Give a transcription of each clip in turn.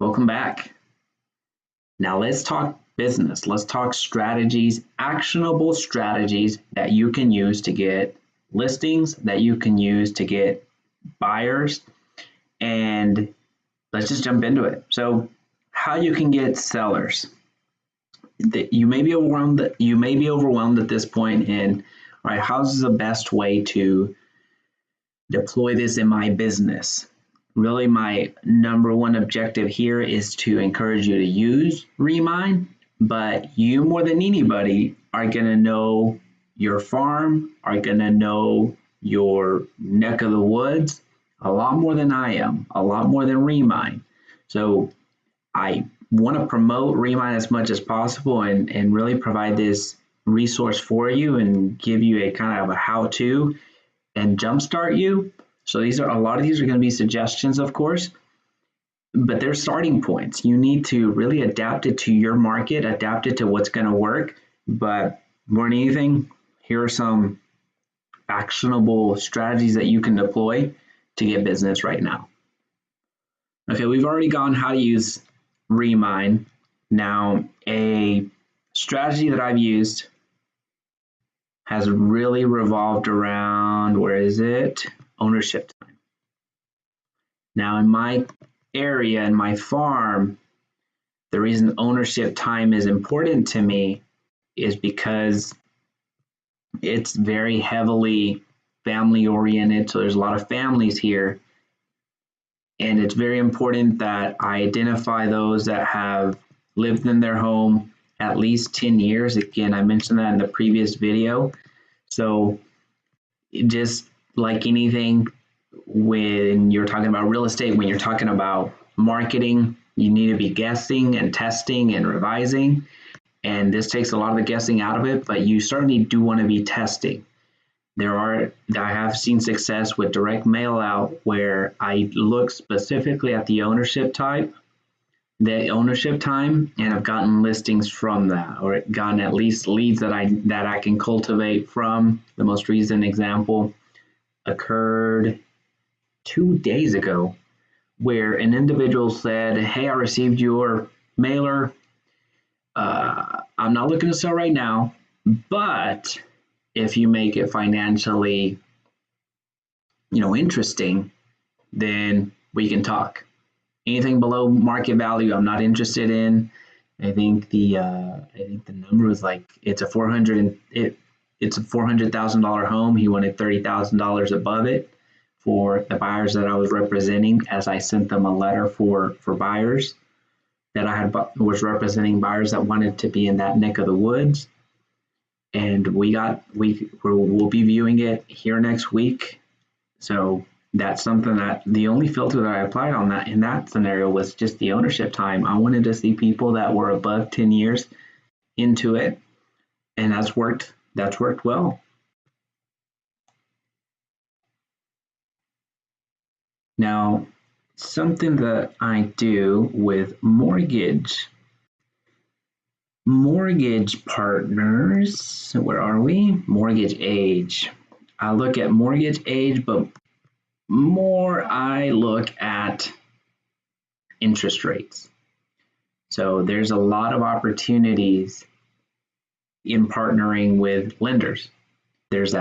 Welcome back. Now let's talk business. Let's talk strategies, actionable strategies that you can use to get listings, that you can use to get buyers, and let's just jump into it. So, how you can get sellers. You may be overwhelmed. You may be overwhelmed at this point, and all right, how's the best way to deploy this in my business? Really, my number one objective here is to encourage you to use Remine, but you more than anybody are going to know your farm, are going to know your neck of the woods a lot more than I am, a lot more than Remine. So I want to promote Remine as much as possible and really provide this resource for you and give you a kind of a how-to and jumpstart you. So a lot of these are going to be suggestions, of course, but they're starting points. You need to really adapt it to your market, adapt it to what's going to work. But more than anything, here are some actionable strategies that you can deploy to get business right now. Okay, we've already gone how to use Remine. Now, a strategy that I've used has really revolved around, where is it? Ownership time. Now, in my area, in my farm, the reason ownership time is important to me is because it's very heavily family oriented. So there's a lot of families here. And it's very important that I identify those that have lived in their home at least 10 years. Again, I mentioned that in the previous video. So just like anything, when you're talking about real estate, when you're talking about marketing, you need to be guessing and testing and revising. And this takes a lot of the guessing out of it, but you certainly do want to be testing. I have seen success with direct mail out where I look specifically at the ownership time, and I've gotten listings from that, or gotten at least leads that I can cultivate from. The most recent example occurred 2 days ago, where an individual said, "Hey, I received your mailer. I'm not looking to sell right now, but if you make it financially, interesting, then we can talk. Anything below market value, I'm not interested in." I think the number was like it's a $400,000 home. He wanted $30,000 above it for the buyers that I was representing, as I sent them a letter for buyers that was representing buyers that wanted to be in that neck of the woods. And we'll be viewing it here next week. So that's something that the only filter that I applied on that in that scenario was just the ownership time. I wanted to see people that were above 10 years into it, and that's worked well. Now, something that I do with mortgage partners, where are we? Mortgage age. I look at mortgage age, but more I look at interest rates. So there's a lot of opportunities in partnering with lenders. There's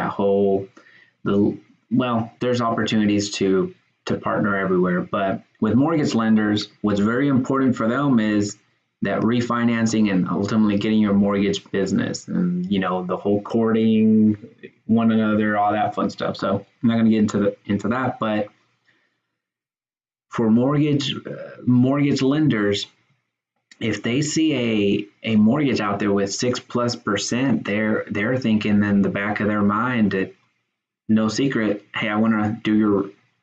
there's opportunities to partner everywhere, but with mortgage lenders, what's very important for them is that refinancing and ultimately getting your mortgage business, and the whole courting one another, all that fun stuff. So I'm not going to get into that, but for mortgage lenders, if they see a mortgage out there with 6+%, they're thinking in the back of their mind that, no secret, hey, I want to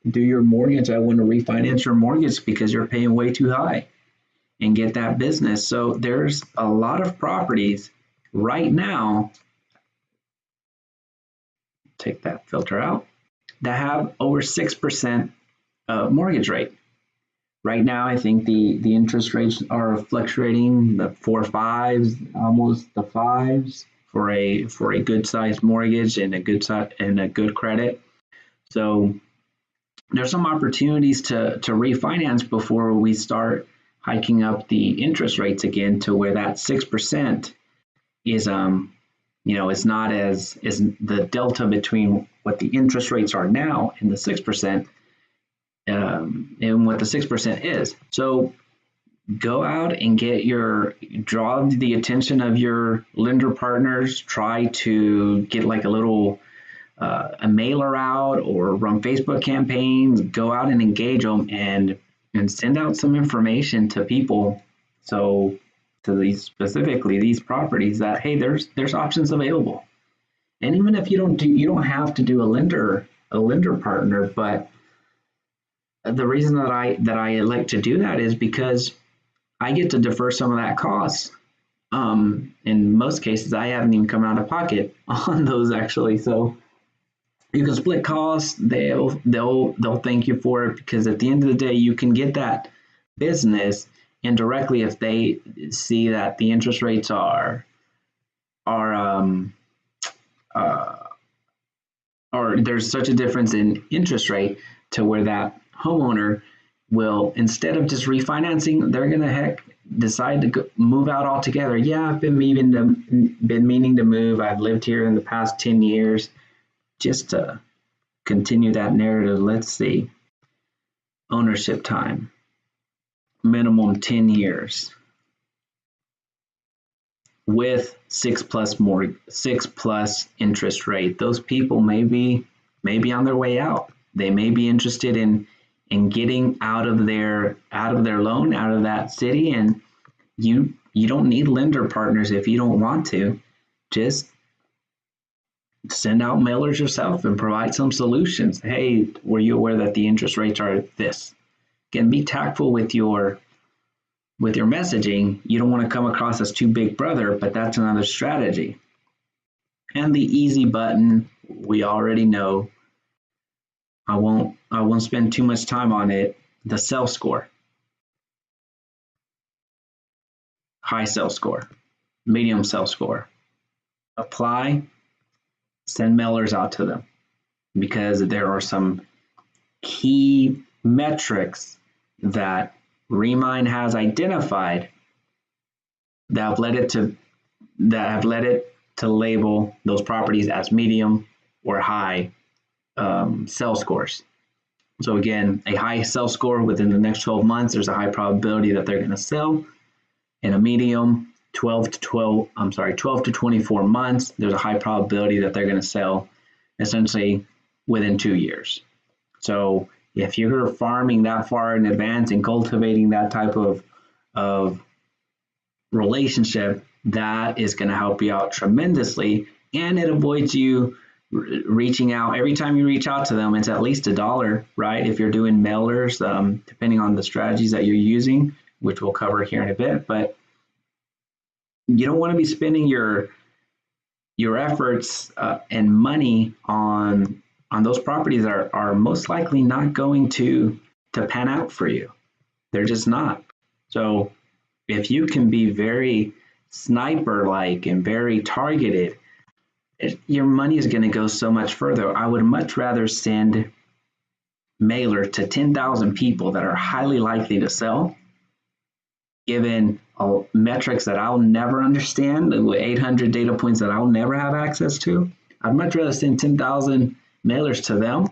do your mortgage. I want to refinance your mortgage because you're paying way too high, and get that business. So there's a lot of properties right now, take that filter out, that have over 6% mortgage rate. Right now, I think the interest rates are fluctuating the 4.5s, almost the 5s for a good sized mortgage and a good credit. So there's some opportunities to refinance before we start hiking up the interest rates again to where that 6% is, it's not as is the delta between what the interest rates are now and the 6%, and what the 6% is. So go out and draw the attention of your lender partners. Try to get like a mailer out or run Facebook campaigns. Go out and engage them and send out some information to people. So to these properties that, hey, there's options available. And even if you don't have to do a lender partner, but the reason that I like to do that is because I get to defer some of that cost. In most cases, I haven't even come out of pocket on those actually. So you can split costs. They'll thank you for it, because at the end of the day, you can get that business indirectly if they see that the interest rates or there's such a difference in interest rate to where that homeowner will, instead of just refinancing, they're gonna decide to move out altogether. Yeah, I've been meaning to move. I've lived here in the past 10 years. Just to continue that narrative, let's see. Ownership time, minimum 10 years with 6+ interest rate. Those people may be on their way out. They may be interested in getting out of their loan, out of that city, and you don't need lender partners if you don't want to. Just send out mailers yourself and provide some solutions. Hey, were you aware that the interest rates are this? Again, be tactful with your messaging. You don't want to come across as too big brother, but that's another strategy. And the easy button, we already know. I won't spend too much time on it. The sales score. High sales score, medium sales score. Apply, send mailers out to them, because there are some key metrics that Remine has identified that have led it to label those properties as medium or high sales scores. So again, a high sales score within the next 12 months, there's a high probability that they're going to sell. In a medium, 12 to 24 months, there's a high probability that they're going to sell essentially within 2 years. So if you're farming that far in advance and cultivating that type of relationship, that is going to help you out tremendously, and it avoids you reaching out. Every time you reach out to them, it's at least $1, right? If you're doing mailers, depending on the strategies that you're using, which we'll cover here in a bit, but you don't want to be spending your efforts and money on those properties that are most likely not going to pan out for you. They're just not. So if you can be very sniper-like and very targeted, your money is going to go so much further. I would much rather send mailer to 10,000 people that are highly likely to sell, given metrics that I'll never understand, 800 data points that I'll never have access to. I'd much rather send 10,000 mailers to them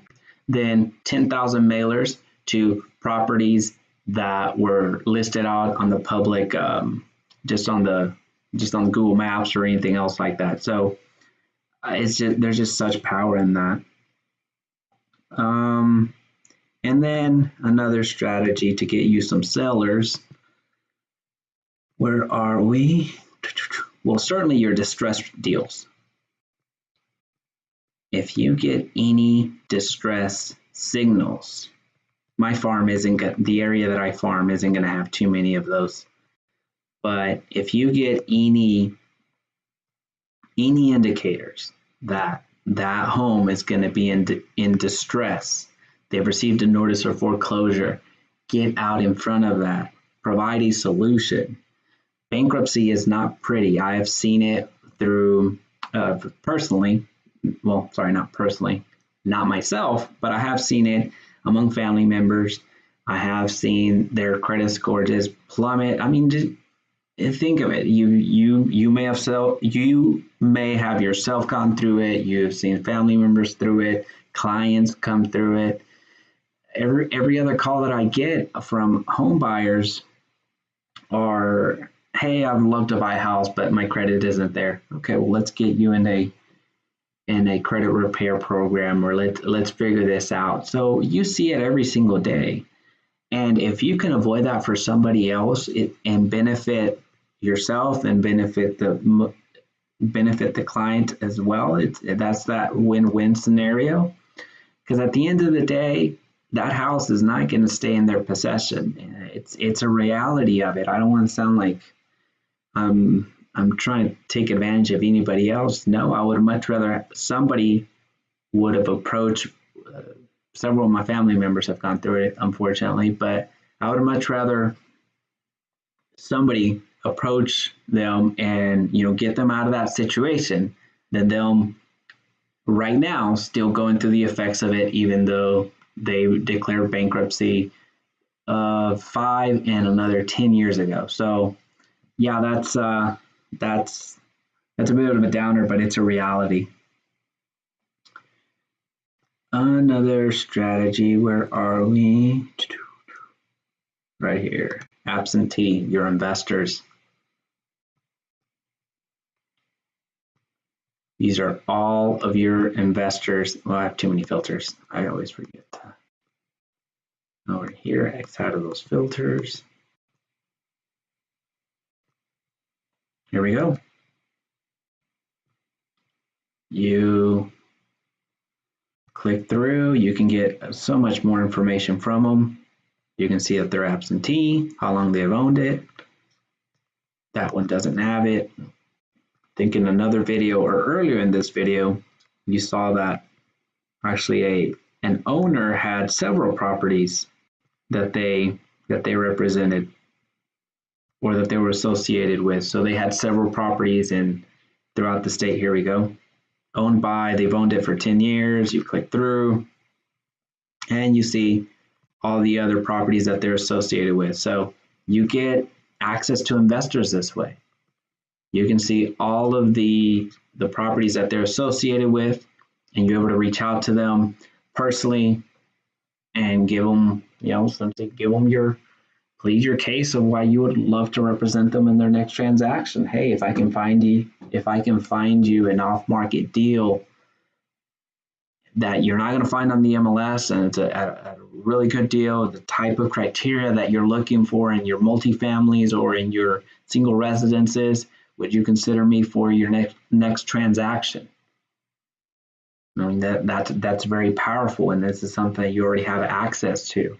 than 10,000 mailers to properties that were listed out on the public, just on Google Maps or anything else like that. So there's just such power in that. And then another strategy to get you some sellers. Where are we? Well, certainly your distressed deals. If you get any distress signals, the area that I farm isn't going to have too many of those. But if you get any indicators that home is going to be in distress, they've received a notice of foreclosure, get out in front of that, provide a solution. Bankruptcy is not pretty. I have seen it through personally. Well, sorry, not personally, not myself, but I have seen it among family members. I have seen their credit score just plummet. I mean, just think of it. You may have yourself gone through it. You've seen family members through it, clients come through it. Every other call that I get from home buyers are, hey, I'd love to buy a house, but my credit isn't there. Okay, well, let's get you in a credit repair program, or let's figure this out. So you see it every single day. And if you can avoid that for somebody else and benefit yourself and benefit the client as well, that's that win-win scenario. Because at the end of the day, that house is not going to stay in their possession. It's a reality of it. I don't want to sound like I'm trying to take advantage of anybody else. No, I would much rather somebody would have approached. Several of my family members have gone through it, unfortunately, but I would much rather somebody approach them and get them out of that situation than them right now still going through the effects of it, even though they declared bankruptcy 5 and another 10 years ago. So yeah, that's a bit of a downer, but it's a reality. Another strategy, where are we? Right here. Absentee, your investors. These are all of your investors. Well, I have too many filters. I always forget. Over here, X out of those filters. Here we go. You click through, you can get so much more information from them. You can see if they're absentee, how long they've owned it. That one doesn't have it. I think in another video or earlier in this video, you saw that actually an owner had several properties that they represented or that they were associated with. So they had several properties throughout the state. Here we go. Owned by, they've owned it for 10 years. You click through and you see all the other properties that they're associated with. So you get access to investors this way. You can see all of the properties that they're associated with, and you're able to reach out to them personally and give them, plead your case of why you would love to represent them in their next transaction. Hey, if I can find you an off-market deal that you're not going to find on the MLS, and it's a really good deal, the type of criteria that you're looking for in your multifamilies or in your single residences, would you consider me for your next transaction? I mean, that's very powerful, and this is something that you already have access to.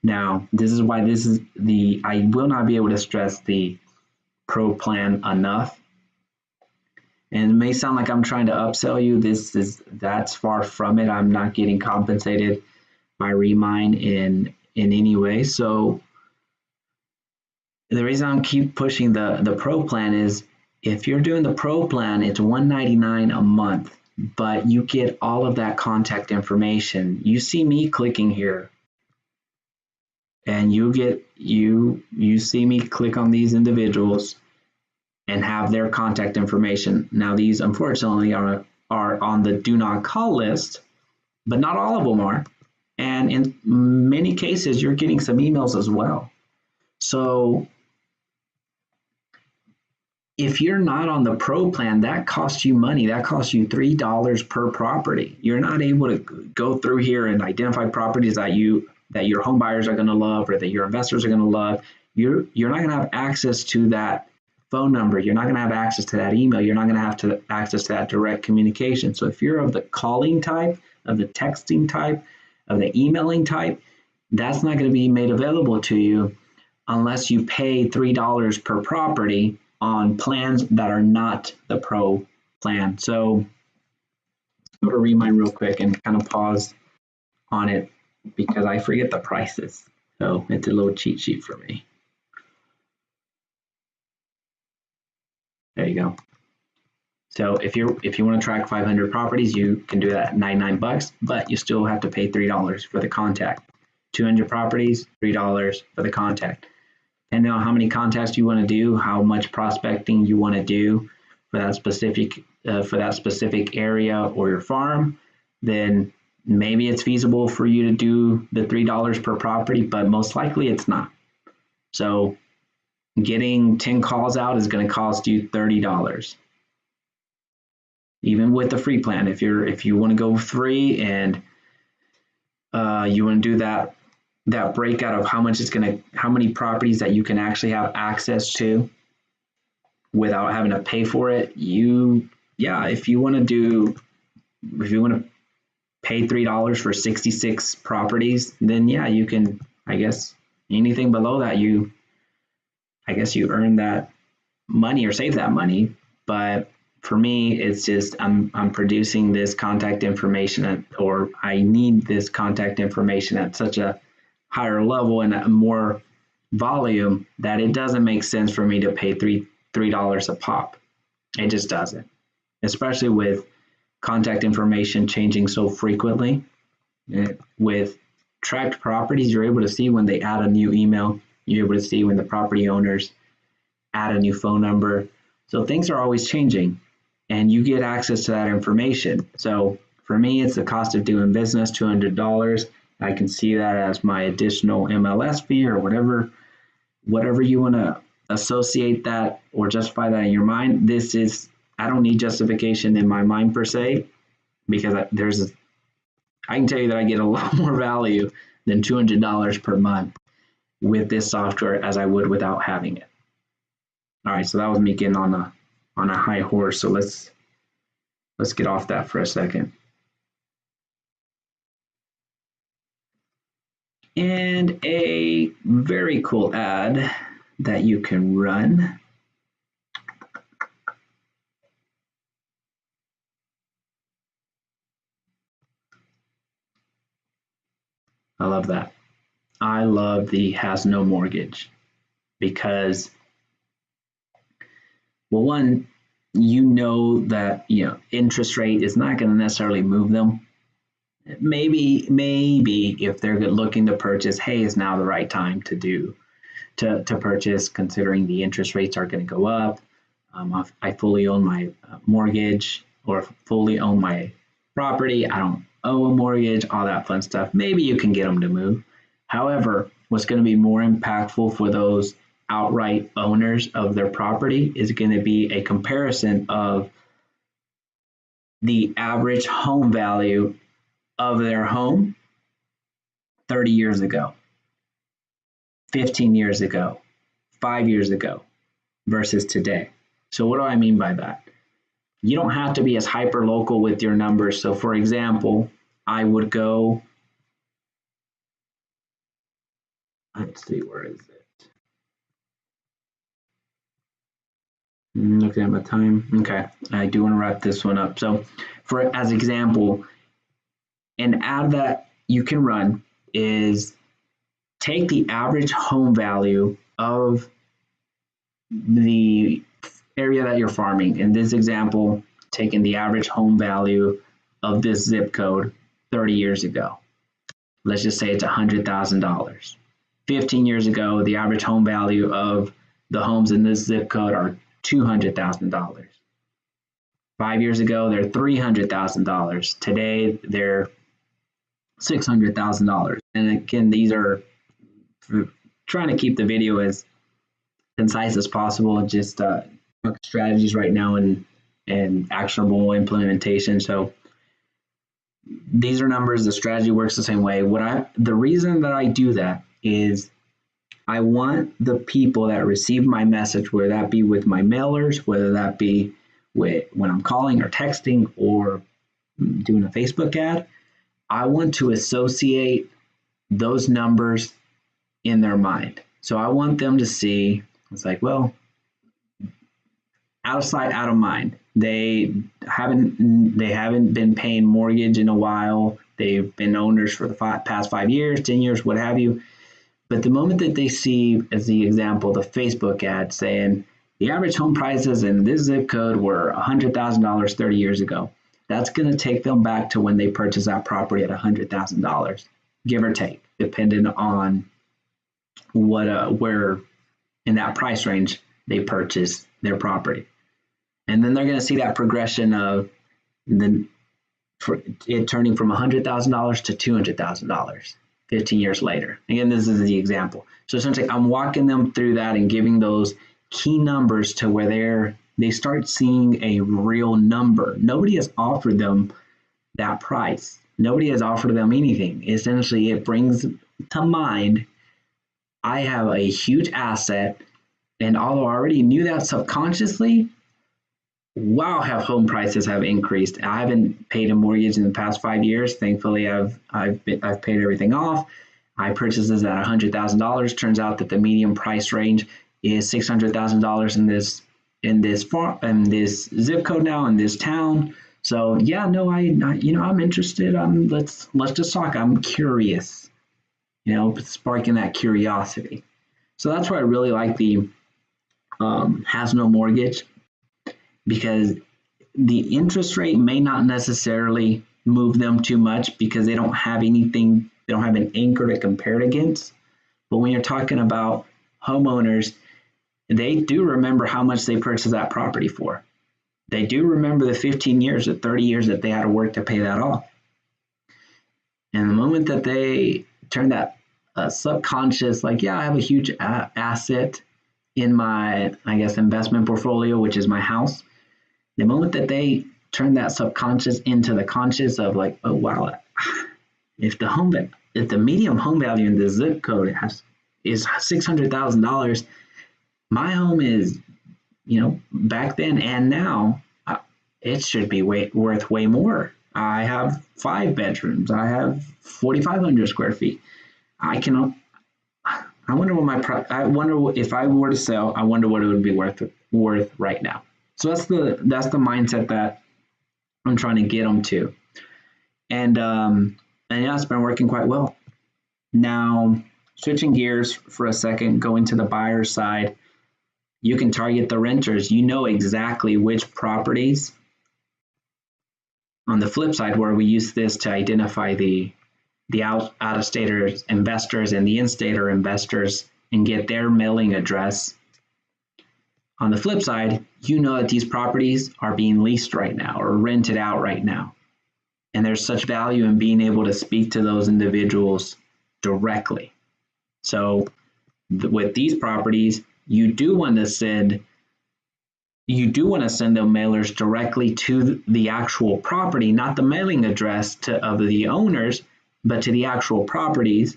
Now, this is why I will not be able to stress the pro plan enough. And it may sound like I'm trying to upsell you. That's far from it. I'm not getting compensated by Remine in any way. So the reason I'm keep pushing the pro plan is, if you're doing the pro plan, it's $199 a month, but you get all of that contact information. You see me clicking here, and you see me click on these individuals and have their contact information. Now, these unfortunately are on the do not call list, but not all of them are. And in many cases, you're getting some emails as well. So if you're not on the pro plan, that costs you money. That costs you $3 per property. You're not able to go through here and identify properties that your home buyers are going to love or that your investors are going to love. You're not going to have access to that phone number. You're not going to have access to that email. You're not going to have access to that direct communication. So if you're of the calling type, of the texting type, of the emailing type, that's not going to be made available to you unless you pay $3 per property on plans that are not the pro plan. So let's go to Remine real quick and kind of pause on it because I forget the prices. So it's a little cheat sheet for me. There you go. So if you want to track 500 properties, you can do that at $99, but you still have to pay $3 for the contact 200 properties, $3 for the contact. Depending on how many contacts you want to do, how much prospecting you want to do for that specific area or your farm, then maybe it's feasible for you to do the $3 per property, but most likely it's not. So getting 10 calls out is going to cost you $30. Even with the free plan, if you want to go free and you want to do that breakout of how many properties that you can actually have access to without having to pay for it, if you want to pay $3 for 66 properties, then yeah, you can. I guess anything below that, you earn that money or save that money. But for me, it's just I'm producing this contact information or I need this contact information at such a higher level and a more volume that it doesn't make sense for me to pay $3 a pop. It just doesn't, especially with contact information changing so frequently. With tracked properties, you're able to see when they add a new email. You're able to see when the property owners add a new phone number. So things are always changing and you get access to that information. So for me, it's the cost of doing business, $200. I can see that as my additional MLS fee or whatever you want to associate that or justify that in your mind. I don't need justification in my mind per se, because I can tell you that I get a lot more value than $200 per month with this software as I would without having it. All right, so that was me getting on a high horse. So let's get off that for a second. And a very cool ad that you can run. I love that. I love the has no mortgage because, well, one, that interest rate is not going to necessarily move them. Maybe if they're looking to purchase, hey, is now the right time to purchase, considering the interest rates are going to go up. I fully own my mortgage or fully own my property. I don't owe a mortgage, all that fun stuff. Maybe you can get them to move. However, what's going to be more impactful for those outright owners of their property is going to be a comparison of the average home value of their home 30 years ago, 15 years ago, 5 years ago versus today. So what do I mean by that? You don't have to be as hyper local with your numbers. So for example, I would go, let's see, where is it? Looking at my time. Okay, I do want to wrap this one up. So as example, an ad that you can run is take the average home value of the area that you're farming. In this example, taking the average home value of this zip code 30 years ago. Let's just say it's $100,000. 15 years ago, the average home value of the homes in this zip code are $200,000. 5 years ago, they're $300,000. Today, they're $600,000. And again, these are trying to keep the video as concise as possible, just strategies right now and actionable implementation. So these are numbers. The strategy works the same way. The reason that I do that is I want the people that receive my message, whether that be with my mailers, whether that be when I'm calling or texting or doing a Facebook ad, I want to associate those numbers in their mind. So I want them to see, it's like, well, out of sight, out of mind. They haven't been paying mortgage in a while. They've been owners for the past 5 years, 10 years, what have you. But the moment that they see, as the example, the Facebook ad saying the average home prices in this zip code were $100,000 30 years ago, that's going to take them back to when they purchased that property at $100,000. give or take, depending on where in that price range they purchase their property. And then they're going to see that progression of it turning from $100,000 to $200,000 15 years later. Again, this is the example. So essentially, I'm walking them through that and giving those key numbers to where they start seeing a real number. Nobody has offered them that price. Nobody has offered them anything. Essentially, it brings to mind, I have a huge asset, and although I already knew that subconsciously, wow, have home prices have increased. I haven't paid a mortgage in the past 5 years. Thankfully, I've paid everything off. I purchased this at $100,000. Turns out that the median price range is $600,000 in this zip code now in this town. So yeah, no, I'm interested. Let's just talk. I'm curious. Sparking that curiosity. So that's why I really like the has no mortgage, because the interest rate may not necessarily move them too much because they don't have anything, they don't have an anchor to compare it against. But when you're talking about homeowners, they do remember how much they purchased that property for. They do remember the 15 years or 30 years that they had to work to pay that off. And the moment that they turn that subconscious, like, yeah, I have a huge asset in my, investment portfolio, which is my house. The moment that they turn that subconscious into the conscious of like, oh, wow, if the median home value in the zip code is $600,000, my home is, back then and now, it should be worth way more. I have 5 bedrooms. I have 4,500 square feet. I wonder if I were to sell, I wonder what it would be worth right now. So that's the mindset that I'm trying to get them to. And yeah, it's been working quite well. Now, switching gears for a second, going to the buyer side, you can target the renters. You know exactly which properties. On the flip side, where we use this to identify the out-of-stater investors and the in-stater investors and get their mailing address. On the flip side, you know that these properties are being leased right now or rented out right now. And there's such value in being able to speak to those individuals directly. So with these properties, you do want to send them mailers directly to the actual property, not the mailing address of the owners, but to the actual properties,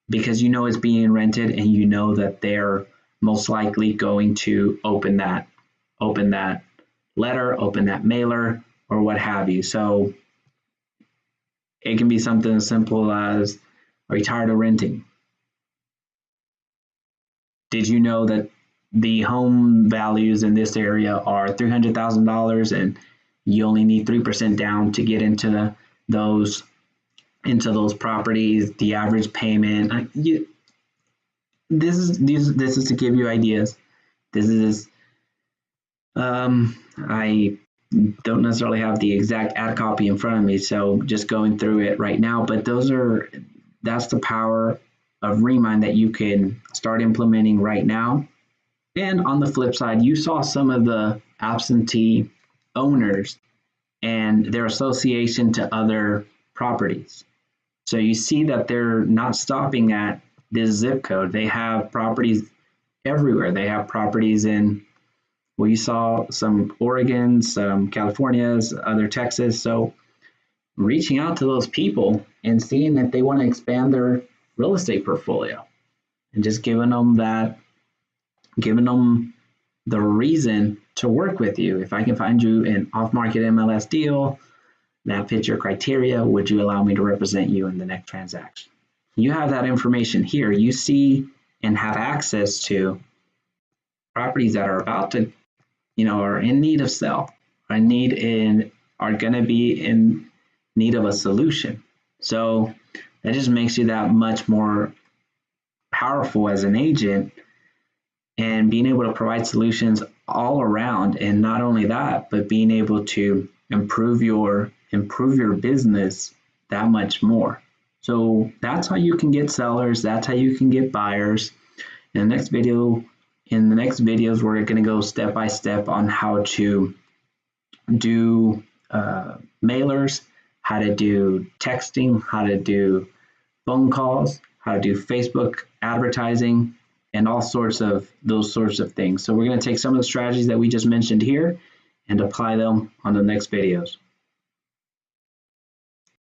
because you know it's being rented and you know that they're most likely going to open that letter, open that mailer, or what have you. So it can be something as simple as, are you tired of renting? Did you know that the home values in this area are $300,000 and you only need 3% down to get into those properties? The average payment, this is to give you ideas. This is I don't necessarily have the exact ad copy in front of me, so just going through it right now, but that's the power of Remine that you can start implementing right now. And on the flip side, you saw some of the absentee owners and their association to other properties. So you see that they're not stopping at this zip code. They have properties everywhere. They have properties in, well, you saw some Oregon, some Californias, other Texas. So reaching out to those people and seeing that they want to expand their real estate portfolio and just giving them the reason to work with you. If I can find you an off-market MLS deal that fits your criteria, would you allow me to represent you in the next transaction? You have that information here. You see and have access to properties that are about to, are in need of sell, are going to be in need of a solution. So that just makes you that much more powerful as an agent, and being able to provide solutions all around. And not only that, but being able to improve your business that much more. So that's how you can get sellers. That's how you can get buyers. In the next videos, we're going to go step by step on how to do mailers, how to do texting, how to do phone calls, how to do Facebook advertising, and all sorts of those sorts of things. So we're going to take some of the strategies that we just mentioned here and apply them on the next videos.